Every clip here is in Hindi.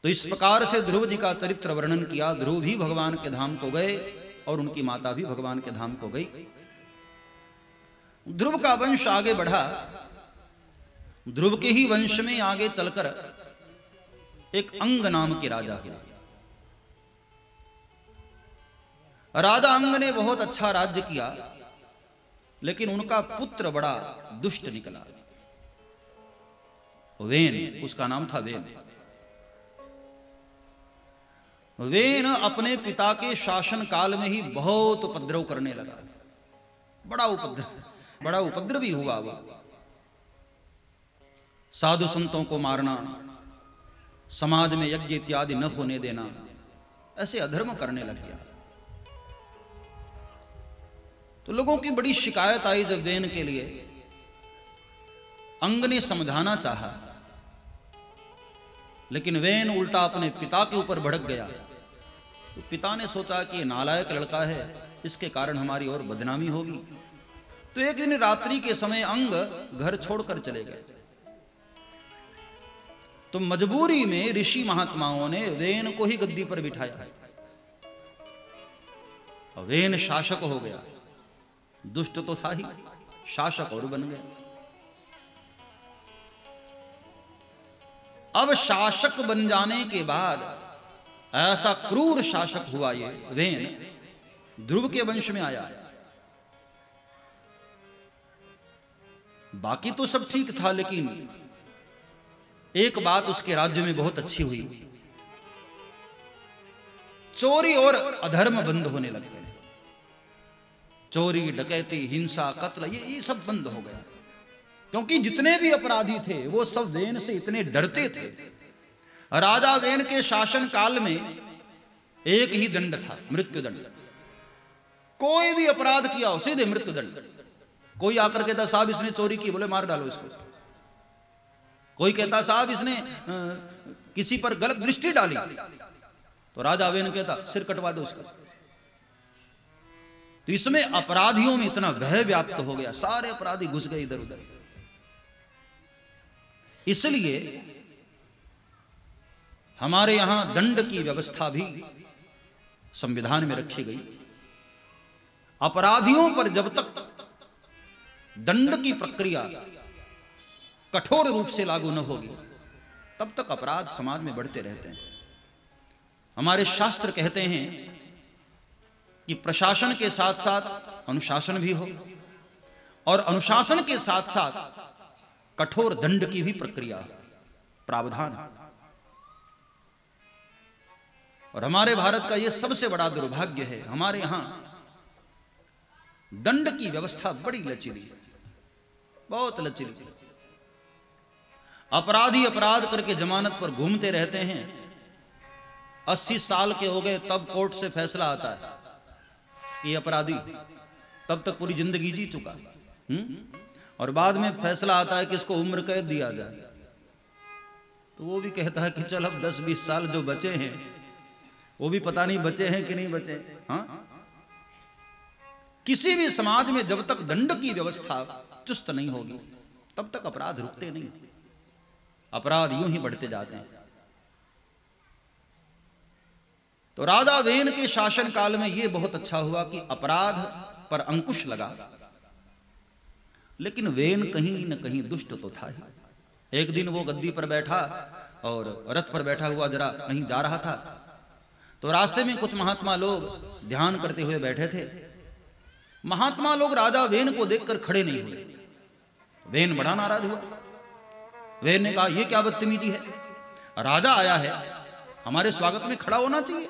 तो इस प्रकार से ध्रुव जी का चरित्र वर्णन किया। ध्रुव भी भगवान के धाम को गए और उनकी माता भी भगवान के धाम को गई। ध्रुव का वंश आगे बढ़ा। ध्रुव के ही वंश में आगे चलकर एक अंग नाम के राजा हुआ। राजा अंग ने बहुत अच्छा राज्य किया, लेकिन उनका पुत्र बड़ा दुष्ट निकला। वेन उसका नाम था। वेन अपने पिता के शासन काल में ही बहुत उपद्रव करने लगा। बड़ा उपद्रव भी हुआ। वो साधु संतों को मारना, समाज में यज्ञ इत्यादि न होने देना, ऐसे अधर्म करने लग गया। तो लोगों की बड़ी शिकायत आई जब वेन के लिए। अंग ने समझाना चाहा, लेकिन वेन उल्टा अपने पिता के ऊपर भड़क गया। तो पिता ने सोचा कि नालायक लड़का है, इसके कारण हमारी और बदनामी होगी। तो एक दिन रात्रि के समय अंग घर छोड़कर चले गए। तो मजबूरी में ऋषि महात्माओं ने वेन को ही गद्दी पर बिठाया। वेन शासक हो गया। दुष्ट तो था ही, शासक और बन गया। अब शासक बन जाने के बाद ऐसा क्रूर शासक हुआ ये वेन, ध्रुव के वंश में आया। बाकी तो सब ठीक था, लेकिन एक बात उसके राज्य में बहुत अच्छी हुई। चोरी और अधर्म बंद होने लग गए। चोरी, डकैती, हिंसा, कत्ल, ये सब बंद हो गया। क्योंकि जितने भी अपराधी थे वो सब वेन से इतने डरते थे। राजा वेन के शासन काल में एक ही दंड था, मृत्यु दंड। कोई भी अपराध किया हो सीधे मृत्यु दंड। कोई आकर कहता साहब इसने चोरी की, बोले मार डालो इसको। कोई कहता साहब इसने किसी पर गलत दृष्टि डाली, तो राजा वेन कहता सिर कटवा दो इसका। तो इसमें अपराधियों में इतना भय व्याप्त हो गया, सारे अपराधी घुस गए इधर उधर। इसलिए हमारे यहां दंड की व्यवस्था भी संविधान में रखी गई। अपराधियों पर जब तक दंड की प्रक्रिया कठोर रूप से लागू न होगी, तब तक अपराध समाज में बढ़ते रहते हैं। हमारे शास्त्र कहते हैं कि प्रशासन के साथ साथ अनुशासन भी हो, और अनुशासन के साथ साथ कठोर दंड की भी प्रक्रिया, प्रावधान। और हमारे भारत का यह सबसे बड़ा दुर्भाग्य है, हमारे यहां दंड की व्यवस्था बड़ी लचीली, बहुत लचीली। अपराधी अपराध करके जमानत पर घूमते रहते हैं। 80 साल के हो गए तब कोर्ट से फैसला आता है कि अपराधी, तब तक पूरी जिंदगी जी चुका। और बाद में फैसला आता है कि इसको उम्र कैद दिया जाए। तो वो भी कहता है कि चल अब 10-20 साल जो बचे हैं, वो भी पता नहीं बचे हैं कि नहीं बचे। हाँ, किसी भी समाज में जब तक दंड की व्यवस्था चुस्त नहीं होगी, तब तक अपराध रुकते नहीं। अपराध यूं ही बढ़ते जाते हैं। तो राजा वेन के शासन काल में यह बहुत अच्छा हुआ कि अपराध पर अंकुश लगा। लेकिन वेन कहीं न कहीं दुष्ट तो था ही। एक दिन वो गद्दी पर बैठा और रथ पर बैठा हुआ जरा कहीं जा रहा था। तो रास्ते में कुछ महात्मा लोग ध्यान करते हुए बैठे थे। महात्मा लोग राजा वेन को देखकर खड़े नहीं हुए। वेन बड़ा नाराज हुआ। वेन ने कहा यह क्या बदतमीजी है, राजा आया है, हमारे स्वागत में खड़ा होना चाहिए।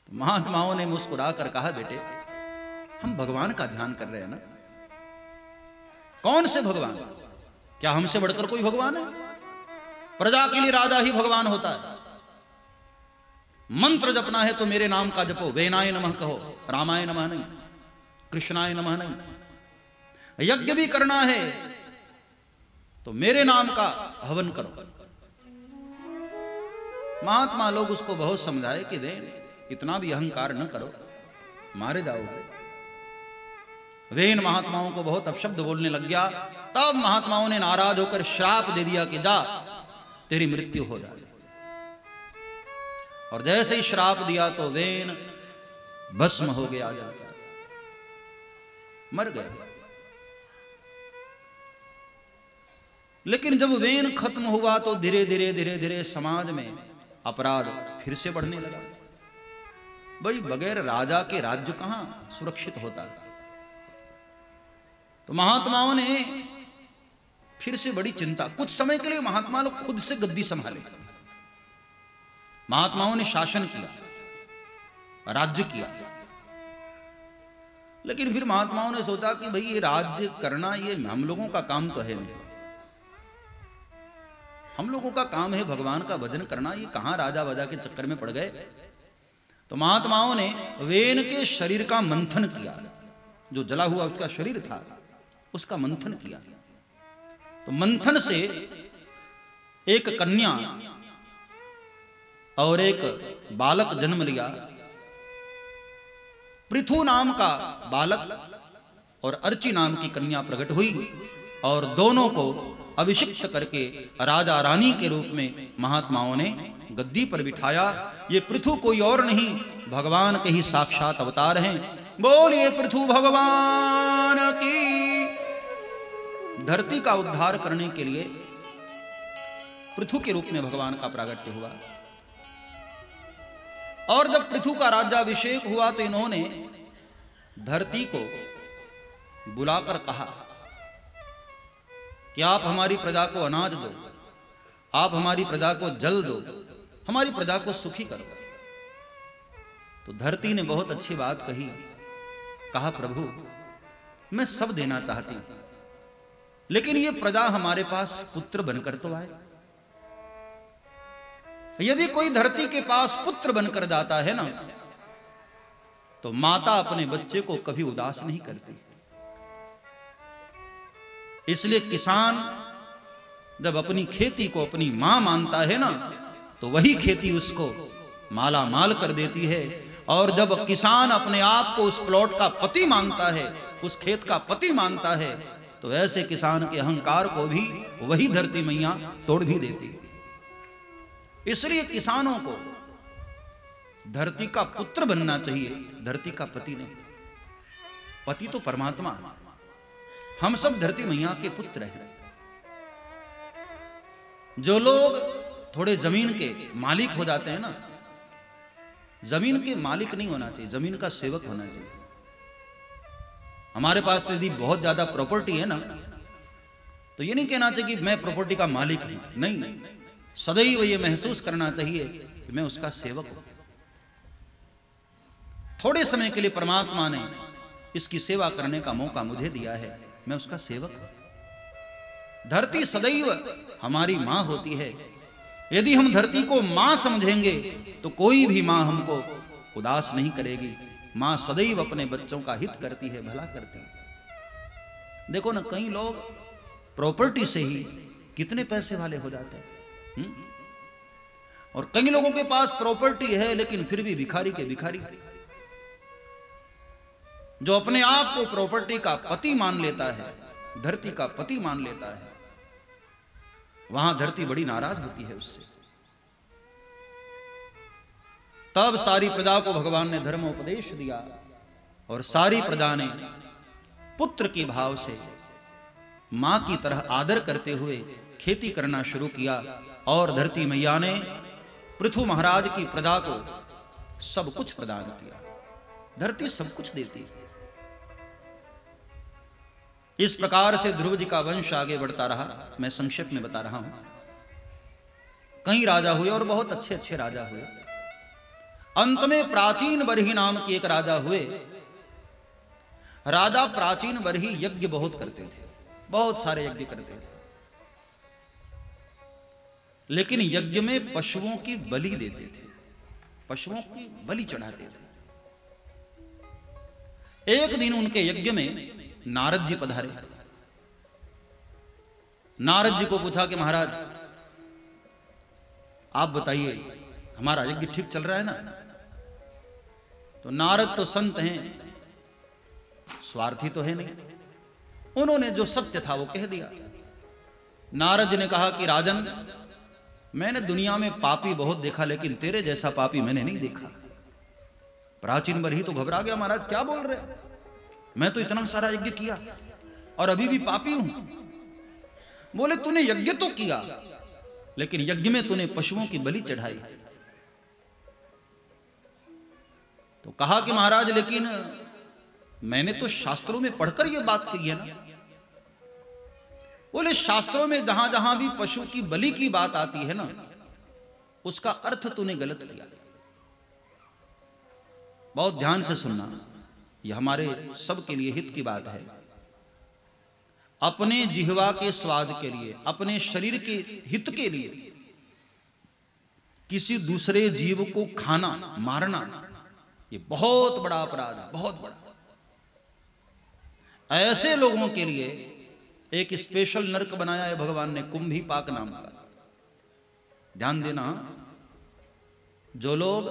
तो महात्माओं ने मुस्कुराकर कहा बेटे, हम भगवान का ध्यान कर रहे हैं ना। कौन से भगवान? क्या हमसे बढ़कर कोई भगवान है? प्रजा के लिए राजा ही भगवान होता है। मंत्र जपना है तो मेरे नाम का जपो, वेनाय नमः कहो, रामाय नमः नहीं, कृष्णाय नमः नहीं। यज्ञ भी करना है तो मेरे नाम का हवन करो। महात्मा लोग उसको बहुत समझाए कि वेन इतना भी अहंकार न करो, मारे जाओगे। वेन महात्माओं को बहुत अपशब्द बोलने लग गया। तब महात्माओं ने नाराज होकर श्राप दे दिया कि जा तेरी मृत्यु हो जाए। और जैसे ही श्राप दिया तो वेन भस्म हो गया, मर गया। लेकिन जब वेन खत्म हुआ तो धीरे धीरे समाज में अपराध फिर से बढ़ने लगा। भाई बगैर राजा के राज्य कहां सुरक्षित होता है। तो महात्माओं ने फिर से बड़ी चिंता, कुछ समय के लिए महात्मा लोग खुद से गद्दी संभाले। महात्माओं ने शासन किया, राज्य किया, लेकिन फिर महात्माओं ने सोचा कि भाई ये राज्य करना ये हम लोगों का काम तो है नहीं। हम लोगों का काम है भगवान का भजन करना, ये कहां राजा वाजा के चक्कर में पड़ गए। तो महात्माओं ने वेन के शरीर का मंथन किया, जो जला हुआ उसका शरीर था उसका मंथन किया। तो मंथन से एक कन्या और एक बालक जन्म लिया। पृथु नाम का बालक और अर्ची नाम की कन्या प्रकट हुई और दोनों को अभिषिक्त करके राजा रानी के रूप में महात्माओं ने गद्दी पर बिठाया। ये पृथु कोई और नहीं, भगवान के ही साक्षात अवतार हैं। बोलिए पृथु भगवान की। धरती का उद्धार करने के लिए पृथु के रूप में भगवान का प्रागट्य हुआ। और जब पृथु का राज्याभिषेक हुआ तो इन्होंने धरती को बुलाकर कहा कि आप हमारी प्रजा को अनाज दो, आप हमारी प्रजा को जल दो, हमारी प्रजा को सुखी करो। तो धरती ने बहुत अच्छी बात कही, कहा प्रभु मैं सब देना चाहती हूं, लेकिन ये प्रजा हमारे पास पुत्र बनकर तो आए। यदि कोई धरती के पास पुत्र बनकर जाता है ना, तो माता अपने बच्चे को कभी उदास नहीं करती। इसलिए किसान जब अपनी खेती को अपनी मां मानता है ना, तो वही खेती उसको माला माल कर देती है। और जब किसान अपने आप को उस प्लॉट का पति मानता है, उस खेत का पति मानता है, तो ऐसे किसान के अहंकार को भी वही धरती मैया तोड़ भी देती है। इसलिए किसानों को धरती का पुत्र बनना चाहिए, धरती का पति नहीं। पति तो परमात्मा, हम सब धरती मैया के पुत्र हैं। जो लोग थोड़े जमीन के मालिक हो जाते हैं ना, जमीन के मालिक नहीं होना चाहिए, जमीन का सेवक होना चाहिए। हमारे पास यदि बहुत ज्यादा प्रॉपर्टी है ना, तो ये नहीं कहना चाहिए कि मैं प्रॉपर्टी का मालिक हूं, नहीं, सदैव ये महसूस करना चाहिए कि मैं उसका सेवक हूं। थोड़े समय के लिए परमात्मा ने इसकी सेवा करने का मौका मुझे दिया है, मैं उसका सेवक हूं। धरती सदैव हमारी मां होती है। यदि हम धरती को मां समझेंगे तो कोई भी मां हमको उदास नहीं करेगी। मां सदैव अपने बच्चों का हित करती है, भला करती है। देखो ना, कई लोग प्रॉपर्टी से ही कितने पैसे वाले हो जाते हैं, और कई लोगों के पास प्रॉपर्टी है लेकिन फिर भी भिखारी के भिखारी। जो अपने आप को प्रॉपर्टी का पति मान लेता है, धरती का पति मान लेता है, वहां धरती बड़ी नाराज होती है उससे। तब सारी प्रजा को भगवान ने धर्म उपदेश दिया और सारी प्रजा ने पुत्र के भाव से मां की तरह आदर करते हुए खेती करना शुरू किया। और धरती मैया ने पृथु महाराज की प्रजा को सब कुछ प्रदान किया। धरती सब कुछ देती है। इस प्रकार से ध्रुव जी का वंश आगे बढ़ता रहा। मैं संक्षेप में बता रहा हूं। कई राजा हुए और बहुत अच्छे अच्छे राजा हुए। अंत में प्राचीन बरही नाम के एक राजा हुए। राजा प्राचीन बरही यज्ञ बहुत करते थे, बहुत सारे यज्ञ करते थे, लेकिन यज्ञ में पशुओं की बलि देते थे, पशुओं की बलि चढ़ाते थे। एक दिन उनके यज्ञ में नारद जी पधारे। नारद जी को पूछा कि महाराज आप बताइए, हमारा यज्ञ ठीक चल रहा है ना? तो नारद तो संत हैं, स्वार्थी तो है नहीं। उन्होंने जो सत्य था वो कह दिया। नारद जी ने कहा कि राजन, मैंने दुनिया में पापी बहुत देखा, लेकिन तेरे जैसा पापी मैंने नहीं देखा। प्राचीन बरही तो घबरा गया, महाराज क्या बोल रहे, मैं तो इतना सारा यज्ञ किया और अभी भी पापी हूं। बोले तूने यज्ञ तो किया, लेकिन यज्ञ में तूने पशुओं की बलि चढ़ाई। तो कहा कि महाराज लेकिन मैंने तो शास्त्रों में पढ़कर यह बात कही है ना। बोले शास्त्रों में जहां जहां भी पशु की बलि की बात आती है ना, उसका अर्थ तूने गलत किया। बहुत ध्यान से सुनना, यह हमारे सबके लिए हित की बात है। अपने जिह्वा के स्वाद के लिए, अपने शरीर के हित के लिए किसी दूसरे जीव को खाना, मारना, ये बहुत बड़ा अपराध है, बहुत बड़ा। ऐसे लोगों के लिए एक स्पेशल नरक बनाया है भगवान ने, कुंभी पाक नाम का। ध्यान देना, जो लोग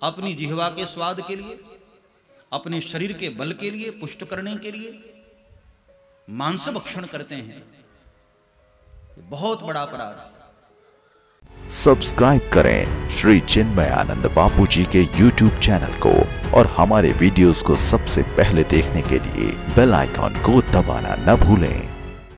अपनी जिह्वा के स्वाद के लिए, अपने शरीर के बल के लिए, पुष्ट करने के लिए मांस भक्षण करते हैं, ये बहुत बड़ा अपराध है। सब्सक्राइब करें श्री चिन्मयानंद बापू जी के YouTube चैनल को और हमारे वीडियोस को सबसे पहले देखने के लिए बेल आइकॉन को दबाना न भूलें।